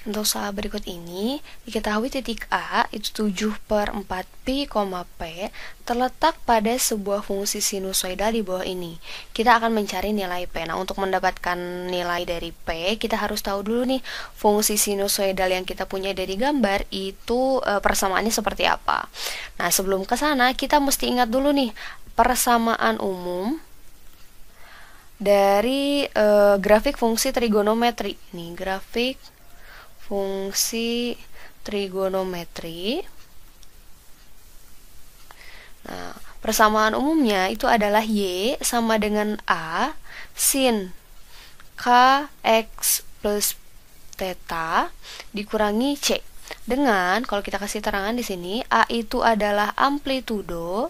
Untuk soal berikut ini, diketahui titik A itu 7/4 pi, P terletak pada sebuah fungsi sinusoidal di bawah ini. Kita akan mencari nilai P. Nah, untuk mendapatkan nilai dari P, kita harus tahu dulu nih, fungsi sinusoidal yang kita punya dari gambar itu persamaannya seperti apa. Nah, sebelum ke sana, kita mesti ingat dulu nih, persamaan umum dari grafik fungsi trigonometri. Nih, grafik fungsi trigonometri. Nah, persamaan umumnya itu adalah Y sama dengan A sin KX plus theta dikurangi C. Dengan, kalau kita kasih terangan di sini, A itu adalah amplitudo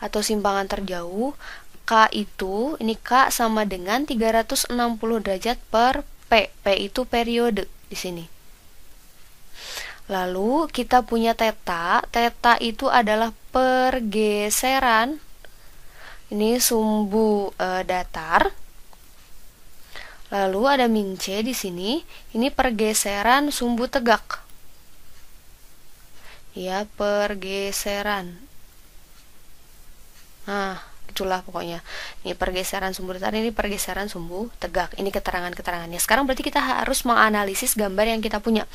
atau simpangan terjauh, K itu, ini K sama dengan 360 derajat per P. P itu periode di sini. Lalu kita punya theta. Theta itu adalah pergeseran. Ini sumbu datar. Lalu ada min C di sini. Ini pergeseran sumbu tegak. Ya, pergeseran. Nah, itulah pokoknya. Ini pergeseran sumbu datar, ini pergeseran sumbu tegak. Ini keterangan-keterangannya. Sekarang berarti kita harus menganalisis gambar yang kita punya.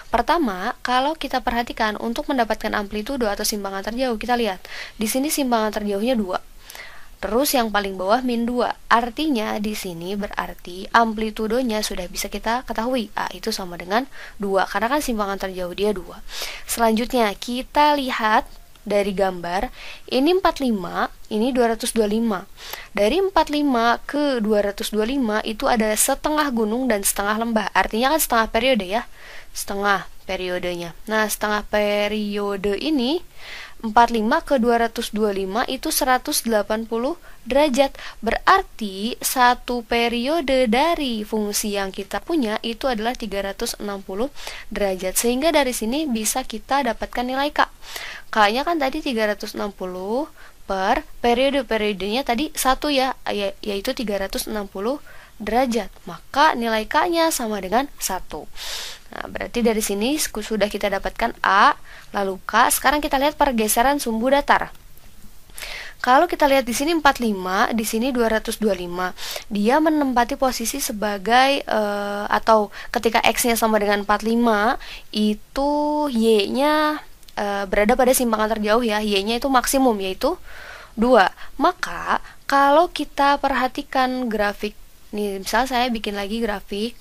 Pertama, kalau kita perhatikan untuk mendapatkan amplitudo atau simpangan terjauh, kita lihat. Di sini simpangan terjauhnya 2. Terus yang paling bawah min 2. Artinya di sini berarti amplitudonya sudah bisa kita ketahui. A itu sama dengan 2 karena kan simpangan terjauh dia 2. Selanjutnya kita lihat dari gambar, ini 45, ini 225. Dari 45 ke 225 itu ada setengah gunung dan setengah lembah. Artinya kan setengah periode ya. Setengah periodenya. Nah, setengah periode ini 45 ke 225 itu 180 derajat. Berarti satu periode dari fungsi yang kita punya itu adalah 360 derajat. Sehingga dari sini bisa kita dapatkan nilai K. K-nya kan tadi 360 per periode-periodenya tadi 1 ya, yaitu 360 derajat. Maka nilai K-nya sama dengan 1. Nah, berarti dari sini sudah kita dapatkan A, lalu K. Sekarang kita lihat pergeseran sumbu datar. Kalau kita lihat di sini 45, di sini 225. Dia menempati posisi sebagai atau ketika X-nya sama dengan 45, itu Y-nya berada pada simpangan terjauh ya. Y-nya itu maksimum, yaitu 2. Maka kalau kita perhatikan grafik nih, misal saya bikin lagi grafik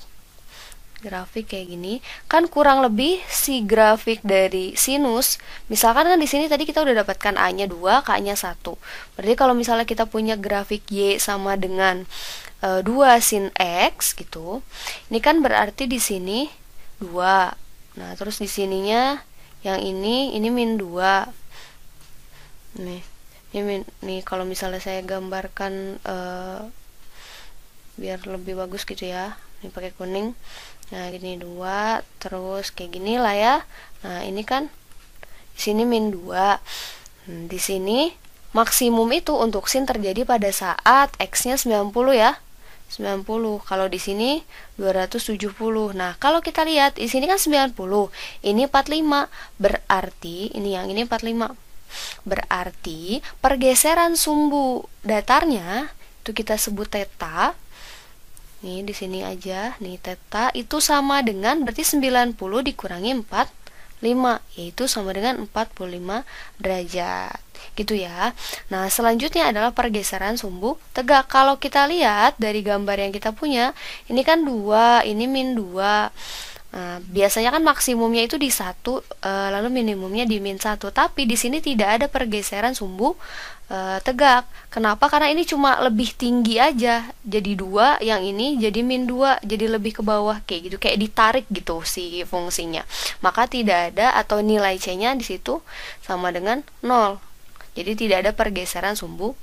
kayak gini, kan kurang lebih si grafik dari sinus, misalkan kan di sini tadi kita udah dapatkan A-nya 2, K-nya 1. Berarti kalau misalnya kita punya grafik Y sama dengan 2 sin X gitu, ini kan berarti di sini 2. Nah, terus di sininya yang ini min 2. Nih kalau misalnya saya gambarkan biar lebih bagus gitu ya, ini pakai kuning. Nah, gini 2, terus kayak gini lah ya. Nah, ini kan di sini min 2. Di sini maksimum itu untuk sin terjadi pada saat X-nya 90 ya. 90. Kalau di sini 270. Nah, kalau kita lihat di sini kan 90. Ini 45. Berarti ini 45. Berarti pergeseran sumbu datarnya itu kita sebut theta. Nih di sini aja, nih theta itu sama dengan berarti 90 dikurangi 45, yaitu sama dengan 45 derajat. Gitu ya. Nah, selanjutnya adalah pergeseran sumbu tegak. Kalau kita lihat dari gambar yang kita punya, ini kan 2, ini min 2. Nah, biasanya kan maksimumnya itu di 1, lalu minimumnya di min 1. Tapi di sini tidak ada pergeseran sumbu tegak. Kenapa? Karena ini cuma lebih tinggi aja. Jadi 2, yang ini jadi min 2, jadi lebih ke bawah kayak gitu, kayak ditarik gitu si fungsinya. Maka tidak ada atau nilai C-nya di situ sama dengan 0. Jadi tidak ada pergeseran sumbu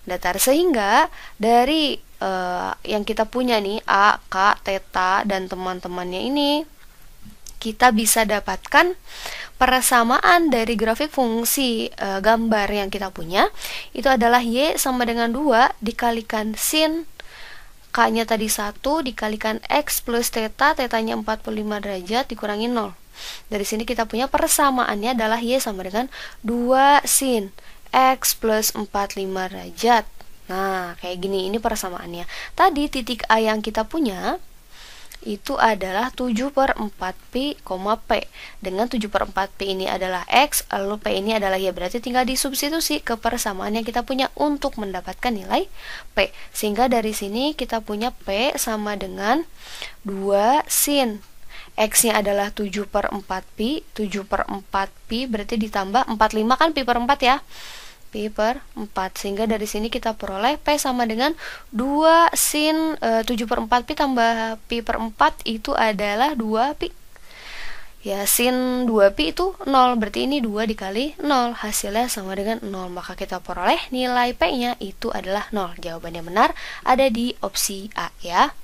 datar. Sehingga dari yang kita punya nih A, K, theta dan teman-temannya ini, kita bisa dapatkan persamaan dari grafik fungsi gambar yang kita punya itu adalah Y sama dengan 2 dikalikan sin K-nya tadi 1 dikalikan X plus theta, tetanya 45 derajat dikurangi 0. Dari sini kita punya persamaannya adalah Y sama dengan 2 sin X plus 45 derajat. Nah, kayak gini, ini persamaannya. Tadi titik A yang kita punya itu adalah 7/4pi, P. Dengan 7/4pi ini adalah X, lalu P ini adalah Y. Berarti tinggal disubstitusi ke persamaan yang kita punya untuk mendapatkan nilai P. Sehingga dari sini kita punya P sama dengan 2 sin. X-nya adalah 7/4pi, 7/4pi berarti ditambah 45 kan pi per 4 ya. Pi per 4, sehingga dari sini kita peroleh P sama dengan 2 sin 7/4pi tambah pi per 4 itu adalah 2pi. Ya, sin 2pi itu 0, berarti ini 2 dikali 0, hasilnya sama dengan 0. Maka kita peroleh nilai P-nya itu adalah 0. Jawaban yang benar ada di opsi A ya.